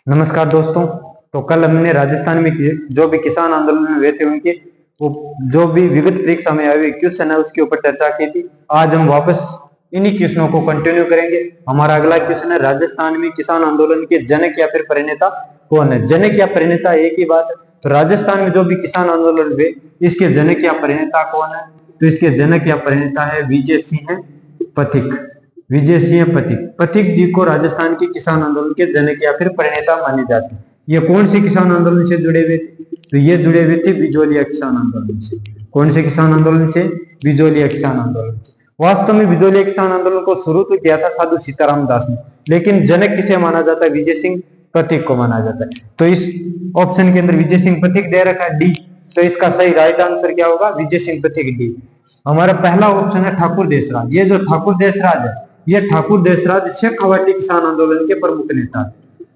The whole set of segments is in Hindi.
नमस्कार दोस्तों। तो कल हमने राजस्थान में जो भी किसान आंदोलन में हुए थे उनके वो जो भी विविध परीक्षा में आए हुए क्वेश्चन है उसके ऊपर चर्चा की थी। आज हम वापस इन्हीं क्वेश्चनों को कंटिन्यू करेंगे। हमारा अगला क्वेश्चन है, राजस्थान में किसान आंदोलन के जनक या फिर प्रणेता कौन है? जनक या प्रणेता एक ही बात है। तो राजस्थान में जो भी किसान आंदोलन हुए इसके जनक या प्रणेता कौन है? तो इसके जनक या प्रणेता है विजय सिंह पथिक। विजय सिंह पथिक पथिक जी को राजस्थान के किसान आंदोलन के जनक या फिर प्रणेता माने जाते हैं। ये कौन से किसान आंदोलन से जुड़े हुए थे? तो ये जुड़े हुए थे बिजोलिया किसान आंदोलन से। कौन से किसान आंदोलन से? बिजोलिया किसान आंदोलन से। वास्तव में बिजोलिया किसान आंदोलन को शुरू तो किया था साधु सीताराम दास ने, लेकिन जनक किसे माना जाता है? विजय सिंह पथिक को माना जाता है। तो इस ऑप्शन के अंदर विजय सिंह पथिक दे रखा है डी, तो इसका सही राइट आंसर क्या होगा? विजय सिंह पथिक डी। हमारा पहला ऑप्शन है ठाकुर देशराज। ये जो ठाकुर देशराज है, ये ठाकुर देशराज शेखावाटी किसान आंदोलन के प्रमुख नेता है।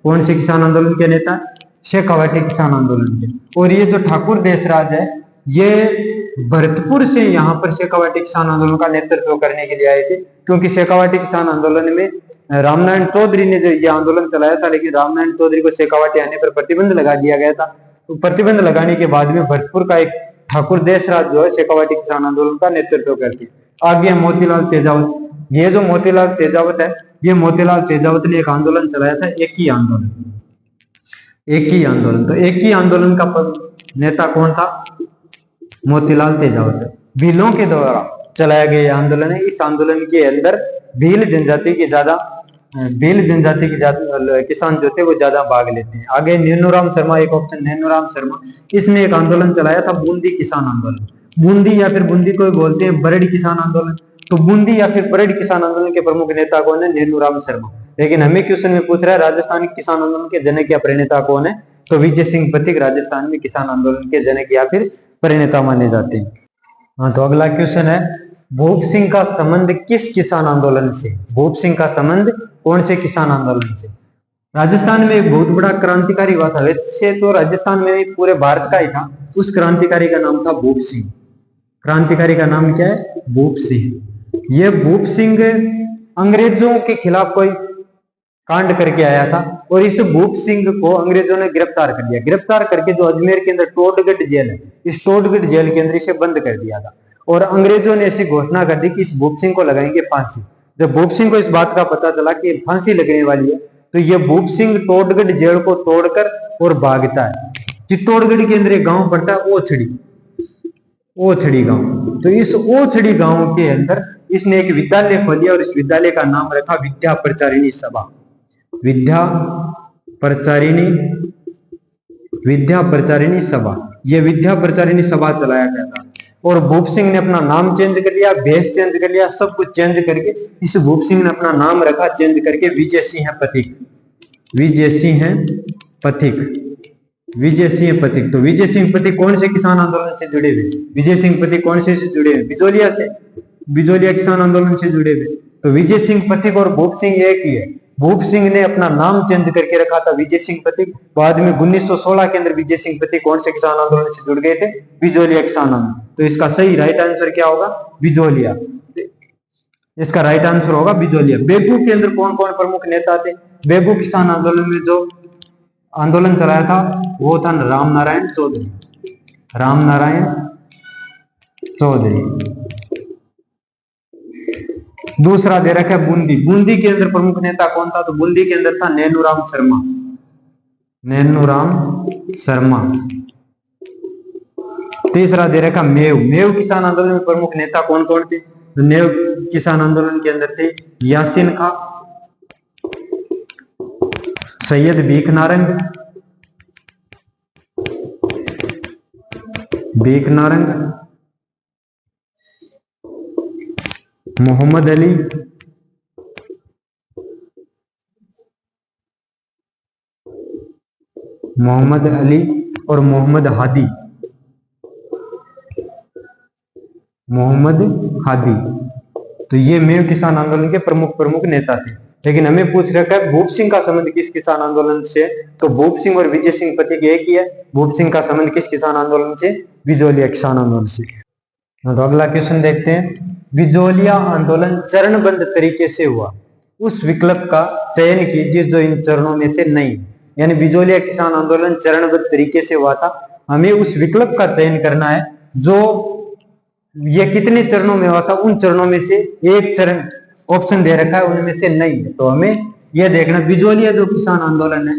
कौन से किसान आंदोलन के नेता? शेखावाटी किसान आंदोलन के। और ये जो ठाकुर देशराज है ये भरतपुर से यहाँ पर शेखावाटी किसान आंदोलन का नेतृत्व करने के लिए आए थे, क्योंकि शेखावाटी किसान आंदोलन में रामनारायण चौधरी ने जो ये आंदोलन चलाया था, लेकिन रामनारायण चौधरी को शेखावाटी आने पर प्रतिबंध लगा दिया गया था। तो प्रतिबंध लगाने के बाद में भरतपुर का एक ठाकुर देशराज जो है शेखावाटी किसान आंदोलन का नेतृत्व करती। आगे मोतीलाल तेजावत। ये जो मोतीलाल तेजावत है, ये मोतीलाल तेजावत ने एक आंदोलन चलाया था, एक ही आंदोलन। तो एक ही आंदोलन का नेता कौन था? मोतीलाल तेजावत। भीलों के द्वारा चलाया गया आंदोलन है। इस आंदोलन के अंदर भील जनजाति के किसान जो थे वो ज्यादा भाग लेते हैं। आगे नैनूराम शर्मा, एक ऑप्शन नैनूराम शर्मा, इसने एक आंदोलन चलाया था बूंदी किसान आंदोलन। बूंदी या फिर बूंदी को बोलते हैं बरड़ी किसान आंदोलन। तो बूंदी या फिर बरड़ी किसान आंदोलन के प्रमुख नेता कौन है? नैनूराम शर्मा। लेकिन हमें क्वेश्चन में पूछ रहा है राजस्थान के किसान आंदोलन के जनक या प्रणेता कौन है? तो विजय सिंह पथिक राजस्थान में किसान आंदोलन के जनक या फिर प्रणेता माने जाते हैं। हाँ, तो अगला क्वेश्चन है, भूप सिंह का संबंध किस किसान आंदोलन से? भूप सिंह का संबंध कौन से किसान आंदोलन से? राजस्थान में एक बहुत बड़ा क्रांतिकारी हुआ था, वैसे तो राजस्थान में पूरे भारत का ही था। उस क्रांतिकारी का नाम था भूप सिंह। क्रांतिकारी का नाम क्या है? भूप सिंह। ये भूप सिंह अंग्रेजों के खिलाफ कोई कांड करके आया था और इस भूप सिंह को अंग्रेजों ने गिरफ्तार कर लिया। गिरफ्तार करके जो अजमेर के अंदर टोडगढ़ जेल है, इस टोडगढ़ जेल के अंदर इसे बंद कर दिया था। और अंग्रेजों ने ऐसी घोषणा कर दी कि इस भूप सिंह को लगाएंगे फांसी। जब भूप सिंह को इस बात का पता चला कि फांसी लगने वाली है, तो ये भूप सिंह टोडगढ़ जेल को तोड़कर और भागता है। चित्तौड़गढ़ के अंदर एक गांव पड़ता है ओछड़ी गांव। तो इस ओछड़ी गांव के अंदर इसने एक विद्यालय खोलिया और इस विद्यालय का नाम रखा विद्या प्रचारिणी सभा। विद्या प्रचारिणी सभा। यह विद्या प्रचारिणी सभा चलाया गया था। और भूप सिंह ने अपना नाम चेंज कर लिया, भेष चेंज कर लिया, सब कुछ चेंज करके इस भूप सिंह ने अपना नाम रखा चेंज करके विजय सिंह पथिक। विजय सिंह पथिक। तो विजय सिंह पथिक कौन से किसान आंदोलन से जुड़े हुए? विजय सिंह पथिक कौन से जुड़े हुए? बिजोलिया से, बिजोलिया किसान आंदोलन से जुड़े हुए। तो विजय सिंह पथिक और भूप सिंह एक ही है। भूप सिंह ने अपना नाम चेंज करके रखा था विजय सिंह पथिक। बाद में 1916 के अंदर विजय सिंह पथिक कौन से किसान आंदोलन से जुड़ गए थे? बिजोलिया किसान आंदोलन। तो इसका सही राइट आंसर क्या होगा? बिजोलिया। इसका राइट आंसर होगा बिजोलिया। बेगू के अंदर कौन कौन प्रमुख नेता थे? बेगू किसान आंदोलन में जो आंदोलन चलाया था वो था रामनारायण चौधरी। दूसरा दे रखा है बूंदी। बूंदी के अंदर प्रमुख नेता कौन था? तो बूंदी के अंदर था नैनूराम शर्मा। तीसरा दे रखा मेव किसान आंदोलन में प्रमुख नेता कौन कौन थे? तो मेव किसान आंदोलन के अंदर थे यासीन खां, सैयद भीख नारंग, मोहम्मद अली और मोहम्मद हादी। तो ये मेव किसान आंदोलन के प्रमुख नेता थे। लेकिन हमें पूछ रखा है भूप सिंह का संबंध किस किसान आंदोलन से? तो भूप सिंह और विजय सिंह पथिक एक ही है। भूप सिंह का संबंध किस किसान आंदोलन से? बिजोलिया किसान आंदोलन से। तो अगला क्वेश्चन देखते हैं, बिजोलिया आंदोलन चरणबद्ध तरीके से हुआ, उस विकल्प का चयन कीजिए जो इन चरणों में से नहीं। यानी बिजोलिया किसान आंदोलन चरणबद्ध तरीके से हुआ था। हमें उस विकल्प का चयन करना है जो ये कितने चरणों में हुआ था, उन चरणों में से एक चरण ऑप्शन दे रखा है उनमें से नहीं है। तो हमें यह देखना बिजोलिया जो किसान आंदोलन है,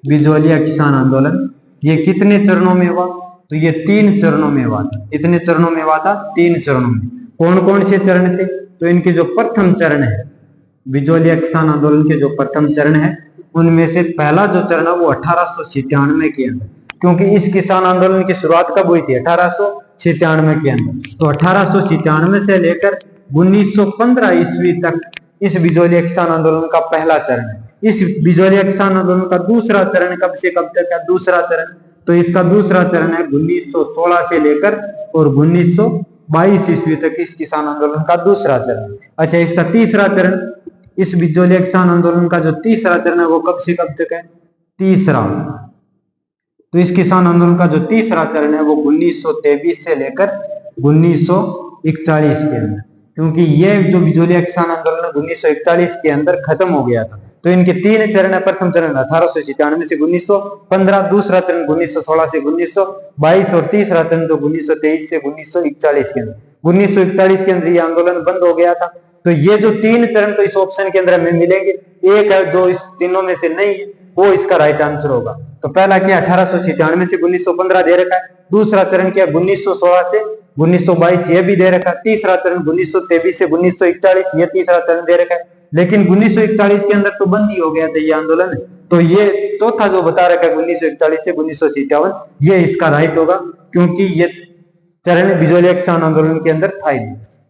बिजोलिया किसान आंदोलन ये कितने चरणों में हुआ, तो ये 3 चरणों में हुआ था। कितने चरणों में हुआ था? 3 चरणों में। कौन कौन से चरण थे? तो इनके जो प्रथम चरण है, बिजोलिया किसान आंदोलन के जो प्रथम चरण है उनमें से पहला जो चरण है वो 1897 के अंदर, क्योंकि इस किसान आंदोलन की शुरुआत कब हुई थी? 1897 के अंदर। तो 1897 से लेकर 1915 ईस्वी तक इस बिजोलिया किसान आंदोलन का पहला चरण है। इस बिजोलिया किसान आंदोलन का दूसरा चरण कब से कब तक है? दूसरा चरण, तो इसका दूसरा चरण है 1916 से लेकर और 1922 ईस्वी तक इस किसान आंदोलन का दूसरा चरण। अच्छा, इसका तीसरा चरण, इस बिजोलिया किसान आंदोलन का जो तीसरा चरण है वो कब से कब तक है? तीसरा, तो इस किसान आंदोलन का जो तीसरा चरण है वो 1923 से लेकर 1941 के अंदर, क्योंकि ये जो बिजोलिया किसान आंदोलन 1941 के अंदर खत्म हो गया था। तो इनके 3 चरण है। प्रथम चरण 1897 से 1915, दूसरा चरण 1916 से 1922 और तीसरा चरण तो 1923 से 1941 के अंदर। 1941 के अंदर ये आंदोलन बंद हो गया था। तो ये जो 3 चरण तो इस ऑप्शन के अंदर हमें मिलेंगे, एक है जो इस तीनों में से नहीं है, वो इसका राइट आंसर होगा। तो पहला क्या? 1897 से 1915 दे रखा है। दूसरा चरण क्या? 1916 से 1922 ये भी दे रखा है। तीसरा चरण 1923 से 1941 ये तीसरा चरण दे रखा है। लेकिन 1941 के अंदर तो बंद ही हो गया था ये आंदोलन, तो ये चौथा जो बता रखा है 1941 से 1957 ये इसका राइट होगा, क्योंकि ये चरण बिजोलिया किसान आंदोलन के अंदर था ही।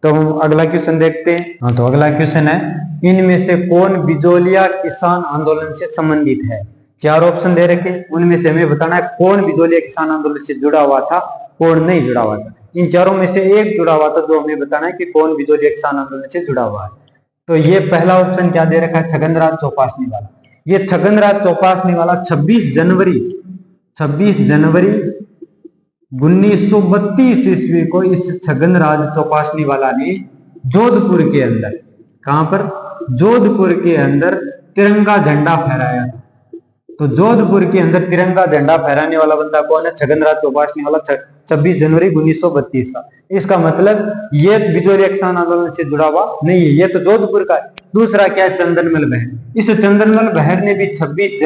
तो हम अगला क्वेश्चन देखते हैं। हाँ, तो अगला क्वेश्चन है, इनमें से कौन बिजोलिया किसान आंदोलन से संबंधित है? 4 ऑप्शन दे रखे, उनमें से हमें बताना है कौन बिजोलिया किसान आंदोलन से जुड़ा हुआ था, कौन नहीं जुड़ा हुआ था। इन चारों में से एक जुड़ा हुआ था, जो हमें बताना है कि कौन बिजोलिया किसान आंदोलन से जुड़ा हुआ है। तो ये पहला ऑप्शन क्या दे रखा है? छगनराज चौपासनी वाला। ये छगनराज चौपासनी वाला 26 जनवरी 1932 ईस्वी को इस छगनराज चौपासनी वाला ने जोधपुर के अंदर, कहां पर? जोधपुर के अंदर तिरंगा झंडा फहराया। तो जोधपुर के अंदर तिरंगा झंडा फहराने वाला बंदा कौन है? छगनराज चौपासनी वाला, 26 जनवरी 1932 का। इसका मतलब ये बिजोलिया किसान आंदोलन से जुड़ा हुआ नहीं है, ये तो जोधपुर का है। दूसरा क्या है? चंदनमल बहर। इस चंदनमल बहर ने भी 26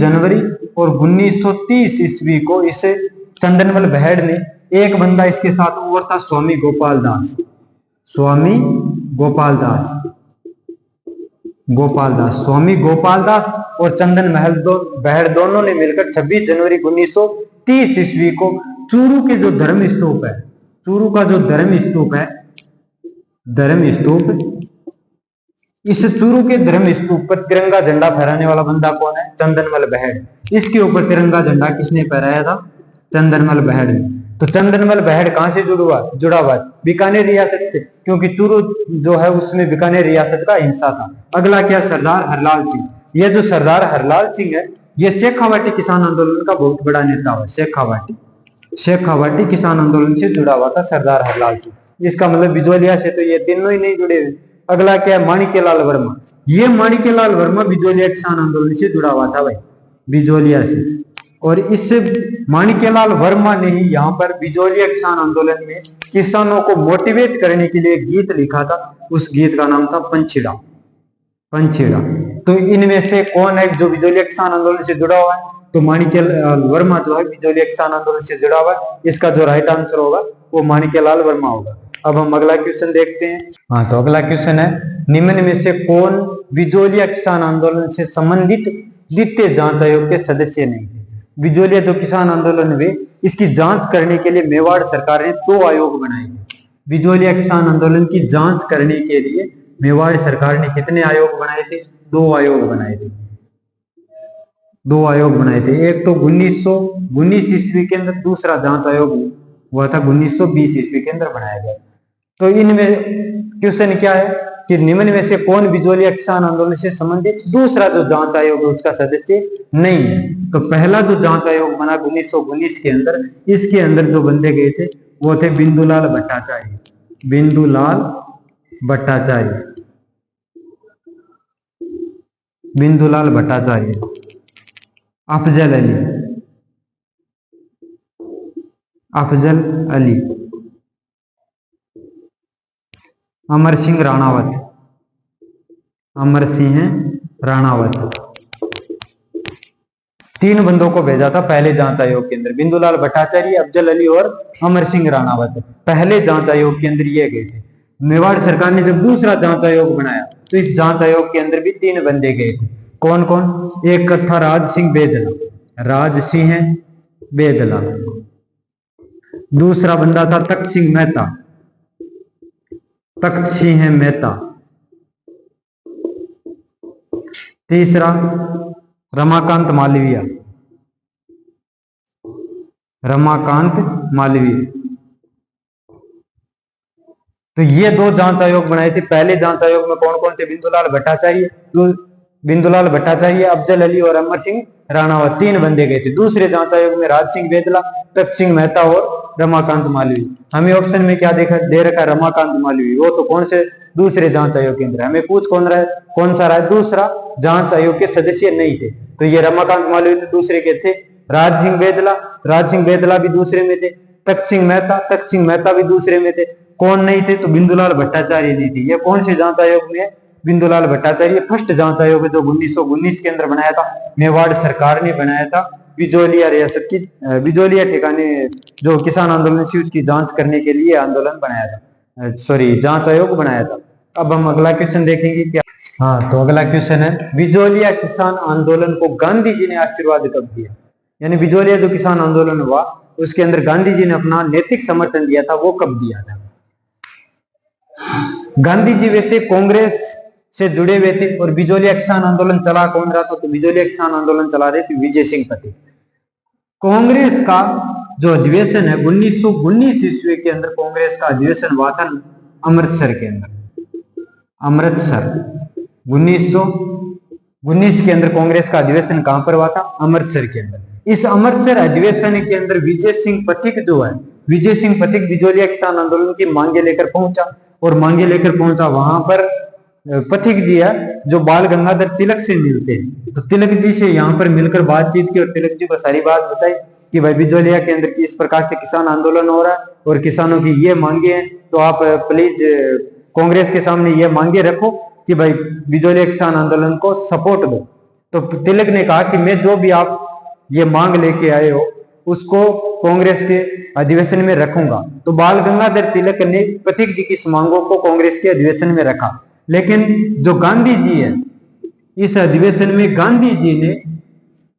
जनवरी और 1930 ईस्वी को इस चंदनमल बहर ने, एक बंदा इसके साथ और था, स्वामी गोपाल दास और चंदन बहर दोनों ने मिलकर 26 जनवरी 1930 ईस्वी को चूरू के जो धर्म स्तूप है, चूरू का जो धर्म स्तूप, इस चूरू के धर्म स्तूप पर तिरंगा झंडा फहराने वाला बंदा कौन है? चंदनमल बहर। इसके ऊपर तिरंगा झंडा किसने फहराया था? चंदनमल बहर ने। तो चंदनमल बहर कहां से जुड़ा हुआ? बीकानेर रियासत से, क्योंकि चूरू जो है उसमें बीकानेर रियासत का हिस्सा था। अगला क्या? सरदार हरलाल सिंह। ये जो सरदार हरलाल सिंह है ये शेखावाटी किसान आंदोलन का बहुत बड़ा नेता हुआ। शेखावाटी किसान आंदोलन से जुड़ा हुआ था सरदार हरलाल सिंह। इसका मतलब बिजोलिया से तो ये तीनों ही नहीं जुड़े हुए। अगला क्या है? माणिक्यलाल वर्मा। ये माणिक्यलाल वर्मा बिजोलिया किसान आंदोलन से जुड़ा हुआ था भाई, बिजोलिया से। और इस माणिक्यलाल वर्मा ने ही यहाँ पर बिजोलिया किसान आंदोलन में किसानों को मोटिवेट करने के लिए एक गीत लिखा था। उस गीत का नाम था पंछीड़ा। तो इनमें से कौन है जो बिजोलिया किसान आंदोलन से जुड़ा हुआ है? तो माणिक्यलाल वर्मा जो है बिजोलिया किसान आंदोलन से जुड़ा हुआ है। इसका जो राइट आंसर होगा वो माणिक्यलाल वर्मा होगा। अब हम अगला क्वेश्चन देखते हैं। हाँ, तो अगला क्वेश्चन है, निम्न में से कौन बिजोलिया किसान आंदोलन से संबंधित द्वितीय जांच आयोग के सदस्य नहीं थे? बिजोलिया जो किसान आंदोलन हुए इसकी जांच करने के लिए मेवाड़ सरकार ने 2 आयोग बनाए थे। बिजोलिया किसान आंदोलन की जांच करने के लिए मेवाड़ सरकार ने कितने आयोग बनाए थे? 2 आयोग बनाए थे। 2 आयोग बनाए थे। एक तो 1919 ईस्वी के अंदर, दूसरा जांच आयोग हुआ था 1920 ईस्वी के अंदर बनाया गया। तो इनमें क्वेश्चन क्या है कि निम्न में से कौन बिजोलिया किसान आंदोलन से संबंधित दूसरा जो जांच आयोग है उसका सदस्य नहीं है? तो पहला जो जांच आयोग बना 1919 के अंदर, इसके अंदर जो बंदे गए थे वो थे बिंदुलाल भट्टाचार्य। बिंदुलाल भट्टाचार्य, अफजल अली, अफजल अली, अमर सिंह राणावत, अमर सिंह राणावत। तीन बंदों को भेजा था पहले जांच आयोग के अंदर, बिंदुलाल भट्टाचार्य, अफजल अली और अमर सिंह राणावत पहले जांच आयोग के अंदर ये गए थे। मेवाड़ सरकार ने जब दूसरा जांच आयोग बनाया तो इस जांच आयोग के अंदर भी तीन बंदे गए थे। कौन कौन? एक था राज सिंह बेदला, राज सिंह बेदला। दूसरा बंदा था तख्त सिंह मेहता, तख्त सिंह मेहता। तीसरा रमाकांत मालवीय, रमाकांत मालवीय। तो ये दो जांच आयोग बनाए थे। पहले जांच आयोग में कौन कौन थे? बिंदुलाल भट्टाचार्य, अफजल अली और अमर सिंह राणावत, तीन बंदे गए थे। दूसरे जांच आयोग में राज सिंह बेदला, तख्त सिंह मेहता और रमाकांत मालवीय। हमें ऑप्शन में क्या दे रखा है? रमाकांत मालवीय। वो तो कौन से? दूसरे जांच आयोग के अंदर। हमें पूछ कौन सा रहा है? दूसरा जांच आयोग के सदस्य नहीं थे, तो ये रमाकांत मालवीय तो दूसरे के थे। राज सिंह बेदला भी दूसरे में थे। तख्त सिंह मेहता भी दूसरे में थे। कौन नहीं थे? तो बिंदुलाल भट्टाचार्य नहीं थे। ये कौन से जांच आयोग में? बिंदुलाल भट्टाचार्य फर्स्ट जांच आयोग है जो 1919 के अंदर बनाया था। मेवाड़ सरकार ने बनाया था। बिजोलिया रियासत की बिजोलिया ठिकाने जो किसान आंदोलन थी उसकी जांच करने के लिए आंदोलन बनाया था, जांच आयोग बनाया था। अब हम अगला क्वेश्चन देखेंगे क्या। हाँ, तो अगला क्वेश्चन है, बिजोलिया किसान आंदोलन को गांधी जी ने आशीर्वाद कब दिया? यानी बिजोलिया जो किसान आंदोलन हुआ उसके अंदर गांधी जी ने अपना नैतिक समर्थन दिया था, वो कब दिया था? गांधी जी वैसे कांग्रेस से जुड़े हुए थे और बिजोलिया किसान आंदोलन चला कौन रहा था? तो बिजोलिया किसान आंदोलन चला रहे थे विजय सिंह पटेल। कांग्रेस का जो अधिवेशन है 1919 ईस्वी के अंदर कांग्रेस का अधिवेशन हुआ था अमृतसर के अंदर। अमृतसर 1919 के अंदर कांग्रेस का अधिवेशन कहां पर हुआ था? अमृतसर के अंदर। इस अमृतसर अधिवेशन के अंदर विजय सिंह पथिक जो है, विजय सिंह पथिक बिजोलिया किसान आंदोलन की मांगे लेकर पहुंचा और मांगे लेकर पहुंचा। वहां पर पथिक जी है जो बाल गंगाधर तिलक से मिलते हैं, तो तिलक जी से यहाँ पर मिलकर बातचीत की और तिलक जी को सारी बात बताई कि भाई बिजोलिया के अंदर किस प्रकार से किसान आंदोलन हो रहा है और किसानों की ये मांगे हैं, तो आप प्लीज कांग्रेस के सामने ये मांगे रखो कि भाई बिजोलिया किसान आंदोलन को सपोर्ट दो। तो तिलक ने कहा कि मैं जो भी आप ये मांग लेके आए हो उसको कांग्रेस के अधिवेशन में रखूंगा। तो बाल गंगाधर तिलक ने पथिक जी की इस मांगों को कांग्रेस के अधिवेशन में रखा। लेकिन जो गांधी जी है, इस अधिवेशन में गांधी जी ने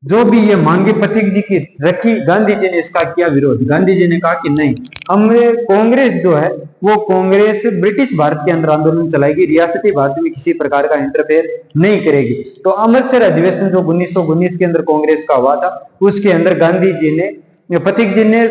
जो भी ये मांगे पथिक जी की रखी, गांधी जी ने इसका किया विरोध। गांधी जी ने कहा कि नहीं, हमें कांग्रेस जो है वो कांग्रेस ब्रिटिश भारत के अंदर आंदोलन चलाएगी, रियासती भारत में किसी प्रकार का इंटरफेयर नहीं करेगी। तो अमृतसर अधिवेशन जो 1919 के अंदर कांग्रेस का हुआ था उसके अंदर गांधी जी ने पथिक जी ने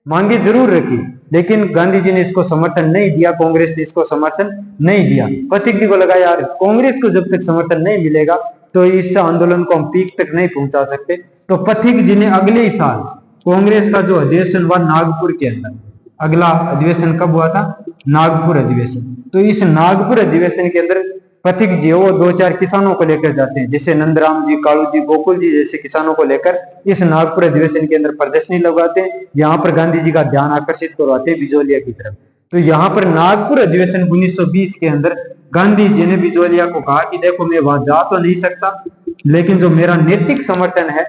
मांगे जरूर रखी, लेकिन गांधी जी ने इसको समर्थन नहीं दिया, कांग्रेस ने इसको समर्थन नहीं दिया। पथिक जी को लगा यार कांग्रेस को जब तक समर्थन नहीं मिलेगा तो इस आंदोलन को हम पीक तक नहीं पहुंचा सकते। तो पथिक जी ने अगले ही साल कांग्रेस का जो अधिवेशन हुआ नागपुर के अंदर, अगला अधिवेशन कब हुआ था? नागपुर अधिवेशन। तो इस नागपुर अधिवेशन के अंदर पथिक जी वो 2-4 किसानों को लेकर जाते हैं, जैसे नंदराम जी, कालू जी, गोकुल जी जैसे किसानों को लेकर इस नागपुर अधिवेशन के अंदर प्रदर्शनी लगवाते हैं। यहाँ पर गांधी जी का ध्यान आकर्षित करवाते हैं बिजोलिया की तरफ। तो यहाँ पर नागपुर अधिवेशन 1920 के अंदर गांधी जी ने बिजोलिया को कहा कि देखो मैं वहां जा तो नहीं सकता, लेकिन जो मेरा नैतिक समर्थन है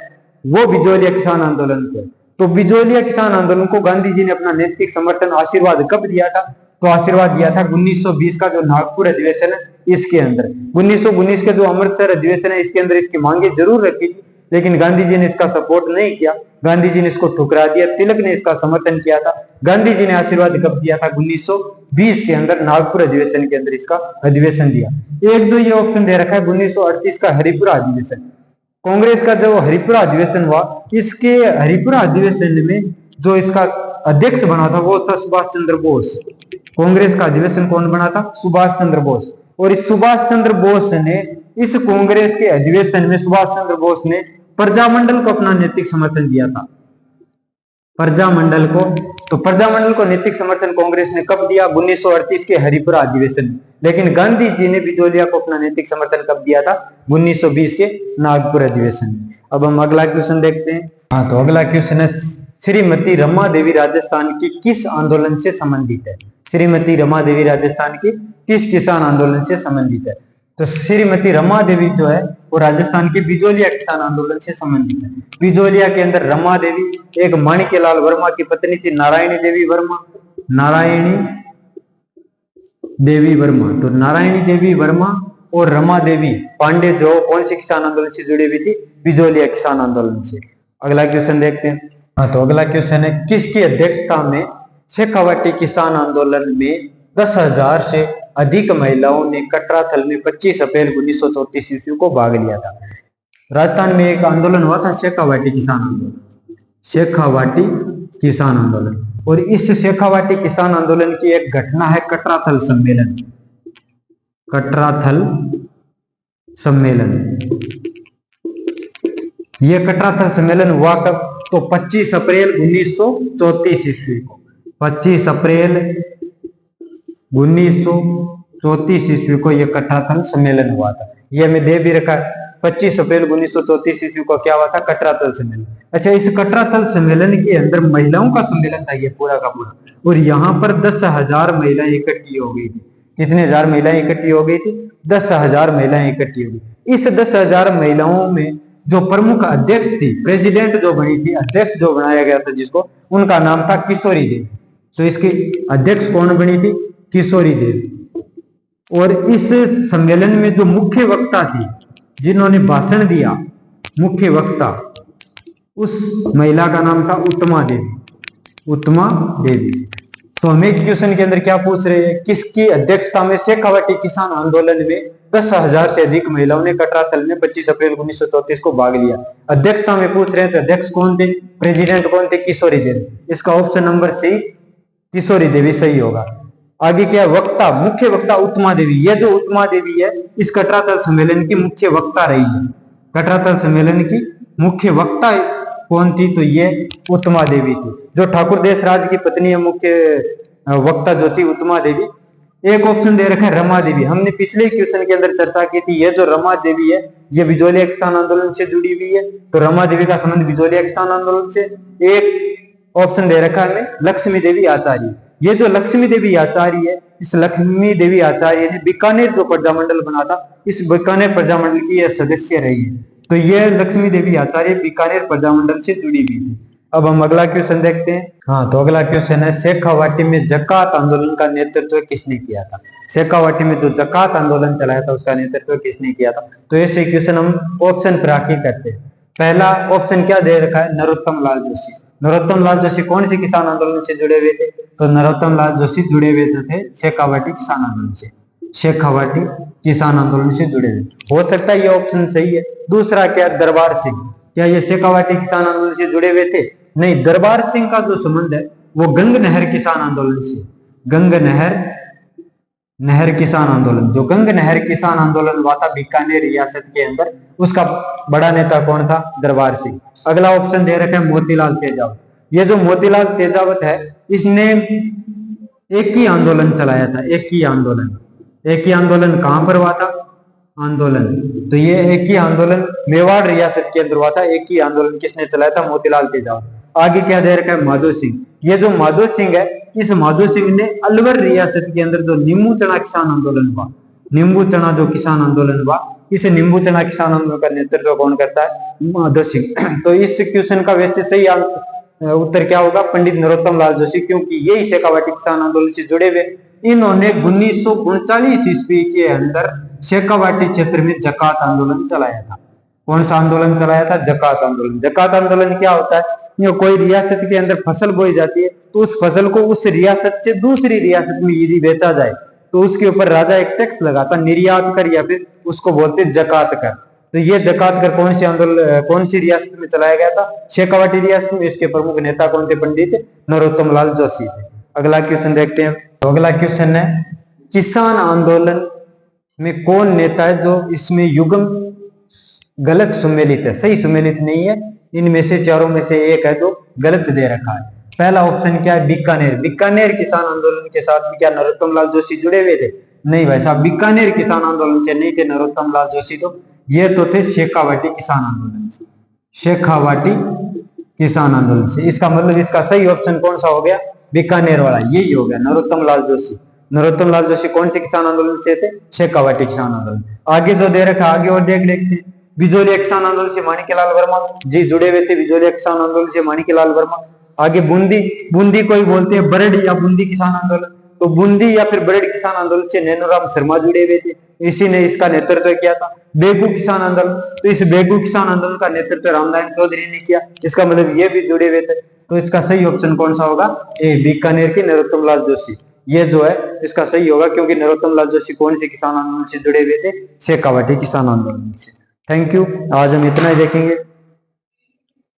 वो बिजोलिया किसान आंदोलन को। तो बिजोलिया किसान आंदोलन को गांधी जी ने अपना नैतिक समर्थन आशीर्वाद कब दिया था? तो आशीर्वाद दिया था 1920 का जो नागपुर अधिवेशन है इसके अंदर। 1919 के जो अमृतसर अधिवेशन है इसके अंदर इसकी मांगे जरूर रखी थी, लेकिन गांधी जी ने इसका सपोर्ट नहीं किया, गांधी जी ने इसको ठुकरा दिया। तिलक ने इसका समर्थन किया था। गांधी जी ने आशीर्वाद कब दिया था? 1920 के अंदर नागपुर अधिवेशन के अंदर इसका अधिवेशन दिया। एक जो ये ऑप्शन दे रखा है 1938 का हरिपुरा अधिवेशन, कांग्रेस का जो हरिपुरा अधिवेशन हुआ, इसके हरिपुरा अधिवेशन में जो इसका अध्यक्ष बना था वो था सुभाष चंद्र बोस। कांग्रेस का अधिवेशन कौन बना था? सुभाष चंद्र बोस। और इस सुभाष चंद्र बोस ने इस कांग्रेस के अधिवेशन में सुभाष चंद्र बोस ने प्रजामंडल को अपना नैतिक समर्थन दिया था। प्रजामंडल को, तो प्रजामंडल को नैतिक समर्थन कांग्रेस ने कब दिया? 1938 के हरिपुरा अधिवेशन में। लेकिन गांधी जी ने बिजोलिया को अपना नैतिक समर्थन कब दिया था? 1920 के नागपुर अधिवेशन में। अब हम अगला क्वेश्चन देखते हैं। हाँ, तो अगला क्वेश्चन है, श्रीमती रमा देवी राजस्थान की किस आंदोलन से संबंधित है? श्रीमती रमा देवी राजस्थान की किस किसान आंदोलन से संबंधित है? तो श्रीमती रमा देवी जो है वो राजस्थान के बिजोलिया किसान आंदोलन से संबंधित है। बिजोलिया के अंदर रमा देवी एक माणिक्यलाल वर्मा की पत्नी थी, नारायणी देवी वर्मा। नारायणी देवी वर्मा, तो नारायणी देवी वर्मा और रमा देवी पांडे जो कौन से किसान आंदोलन से जुड़ी हुई थी? बिजोलिया किसान आंदोलन से। अगला क्वेश्चन देखते हैं। हाँ, तो अगला क्वेश्चन है, किसकी अध्यक्षता में शेखावाटी किसान आंदोलन में 10,000 से अधिक महिलाओं ने कटराथल में 25 अप्रैल 1934 ईस्वी को भाग लिया था? राजस्थान में एक आंदोलन हुआ था, शेखावाटी किसान आंदोलन। शेखावाटी किसान आंदोलन, और इस शेखावाटी किसान आंदोलन की एक घटना है कटराथल सम्मेलन। कटराथल सम्मेलन, यह कटराथल सम्मेलन हुआ कब? तो 25 अप्रैल 1934 ईस्वी को। 25 अप्रैल 1934 ईस्वी को यह कटराथल सम्मेलन हुआ था। यह हमें दे भी रखा है, 25 अप्रैल 1934 ईस्वी को क्या हुआ था? कटराथल सम्मेलन। अच्छा, इस कटराथल सम्मेलन के अंदर महिलाओं का सम्मेलन था ये पूरा का पूरा, और यहाँ पर 10,000 महिलाएं इकट्ठी हो गई थी। कितने हजार महिलाएं इकट्ठी हो गई थी? 10,000 महिलाएं इकट्ठी हो गई। इस 10,000 महिलाओं में जो प्रमुख अध्यक्ष थी, प्रेसिडेंट जो बनी थी, अध्यक्ष जो बनाया गया था जिसको, उनका नाम था किशोरी देवी। तो इसकी अध्यक्ष कौन बनी थी? किशोरी देवी। और इस सम्मेलन में जो मुख्य वक्ता थी, जिन्होंने भाषण दिया, मुख्य वक्ता, उस महिला का नाम था उत्तमा देवी। उत्तमा देवी। तो हमें क्वेश्चन के अंदर क्या पूछ रहे हैं? किसकी अध्यक्षता में शेखावाटी किसान आंदोलन में 10,000 से अधिक महिलाओं ने कटराथल में 25 अप्रैल 1934 को भाग लिया? अध्यक्षता में पूछ रहे हैं, तो अध्यक्ष कौन थे? प्रेसिडेंट कौन थे? किशोरी देवी। इसका ऑप्शन नंबर सी, किशोरी देवी सही होगा। आगे क्या? वक्ता, मुख्य वक्ता उत्तमा देवी। यह जो उत्तमा देवी है, इस कटराथल सम्मेलन की मुख्य वक्ता रही है। कटराथल सम्मेलन की मुख्य वक्ता कौन थी? तो ये उत्तमा देवी थी। जो ठाकुर देशराज की पत्नी है, मुख्य वक्ता जो थी उत्तमा देवी। एक ऑप्शन दे रखा है रमा देवी। हमने पिछले क्वेश्चन के अंदर चर्चा की थी, ये जो रमा देवी है ये बिजोलिया किसान आंदोलन से जुड़ी हुई है, तो रमा देवी का संबंध बिजोलिया किसान आंदोलन से। एक ऑप्शन दे रखा है लक्ष्मी देवी आचार्य। ये जो लक्ष्मी देवी आचार्य है, इस लक्ष्मी देवी आचार्य ने बीकानेर जो प्रजामंडल बना था, इस बीकानेर प्रजामंडल की यह सदस्य रही है। तो यह लक्ष्मी देवी आचार्य बीकानेर प्रजामंडल से जुड़ी हुई थी। अब हम अगला क्वेश्चन देखते हैं। हाँ, तो अगला क्वेश्चन है, शेखावाटी में जकात आंदोलन का नेतृत्व किसने किया था? शेखावाटी में जो जकात आंदोलन चलाया था उसका नेतृत्व किसने किया था? तो ऐसे क्वेश्चन हम ऑप्शन पर आके करते हैं। पहला ऑप्शन क्या दे रखा है? नरोत्तम लाल जोशी। नरोत्तम लाल जोशी कौन से किसान आंदोलन से जुड़े हुए थे? तो नरोत्तम लाल जोशी जुड़े हुए जो थे शेखावाटी किसान आंदोलन से। शेखावाटी किसान आंदोलन से जुड़े हुए, हो सकता है ये ऑप्शन सही है। दूसरा क्या? दरबार सिंह। क्या ये शेखावाटी किसान आंदोलन से जुड़े हुए थे? नहीं, दरबार सिंह का जो संबंध है वो गंग नहर किसान आंदोलन से। गंग नहर किसान आंदोलन, जो गंग नहर किसान आंदोलन हुआ था बीकानेर रियासत के अंदर, उसका बड़ा नेता कौन था? दरबार सिंह। अगला ऑप्शन दे रखे हैं मोतीलाल तेजावत। ये जो मोतीलाल तेजावत है, इसने एक ही आंदोलन चलाया था। एक ही आंदोलन कहां पर हुआ था? आंदोलन, तो ये एक ही आंदोलन मेवाड़ रियासत के अंदर हुआ था। एक ही आंदोलन किसने चलाया था? मोतीलाल तेजावत। आगे क्या दे रखा है? माधो सिंह। ये जो माधो सिंह है, इस माधो सिंह ने अलवर रियासत के अंदर जो नींबू चना किसान आंदोलन हुआ, नींबू चना जो किसान आंदोलन हुआ, इस नींबू चना किसान आंदोलन का नेतृत्व कौन करता है? माधो सिंह। तो इस क्वेश्चन का वैसे सही उत्तर क्या होगा? पंडित नरोत्तम लाल जोशी, क्योंकि यही शेखावाटी किसान आंदोलन से जुड़े हुए। इन्होंने 1939 ईस्वी के अंदर शेखावाटी क्षेत्र में जकात आंदोलन चलाया था। कौन सा आंदोलन चलाया था? जकात आंदोलन। जकात आंदोलन क्या होता है? कोई रियासत के अंदर फसल बोई जाती है, तो उस फसल को उस रियासत से दूसरी रियासत में यदि बेचा जाए तो उसके ऊपर राजा एक टैक्स लगाता, निर्यात कर, या फिर उसको बोलते जकात कर। तो ये जकात कर कौन सी आंदोलन, कौन सी रियासत में चलाया गया था? शेखावाटी रियासत में। इसके प्रमुख नेता कौन थे? पंडित नरोत्तम लाल जोशी थे। अगला क्वेश्चन देखते हैं। तो अगला क्वेश्चन है, किसान आंदोलन में कौन नेता है जो इसमें गलत सुमेलित है, सही सुमेलित नहीं है। इनमें से चारों में से एक है जो गलत दे रखा है। पहला ऑप्शन क्या है, बीकानेर। बीकानेर किसान आंदोलन के साथ भी क्या नरोत्तम लाल जोशी जुड़े हुए थे? नहीं भाई साहब, बीकानेर किसान आंदोलन से नहीं थे नरोत्तम लाल जोशी, तो ये तो थे शेखावाटी किसान आंदोलन से, शेखावाटी किसान आंदोलन से। इसका मतलब इसका सही ऑप्शन कौन सा हो गया? बीकानेर वाला, यही हो गया, नरोत्तम लाल जोशी। नरोत्तम लाल जोशी कौन से किसान आंदोलन से थे? शेखावाटी किसान आंदोलन। आगे जो दे रखा, आगे और देख लेते हैं। बिजोलिया किसान आंदोलन से माणिक्यलाल वर्मा जी जुड़े हुए थे, बिजोलिया किसान आंदोलन से माणिक्यलाल वर्मा। आगे बूंदी, बूंदी कोई बोलते हैं बरड या बूंदी किसान आंदोलन, तो बूंदी या फिर बरड किसान आंदोलन से नैनूराम शर्मा जुड़े हुए थे, इसी ने इसका नेतृत्व किया था। बेगू किसान आंदोलन, तो इस बेगू किसान आंदोलन का नेतृत्व रामनारायण चौधरी ने किया, इसका मतलब ये भी जुड़े हुए थे। तो इसका सही ऑप्शन कौन सा होगा? ए, बीकानेर के नरोत्तम लाल जोशी, ये जो है इसका सही होगा, क्योंकि नरोत्तम लाल जोशी कौन से किसान आंदोलन से जुड़े हुए थे? शेखावाटी किसान आंदोलन से। थैंक यू, आज हम इतना ही देखेंगे।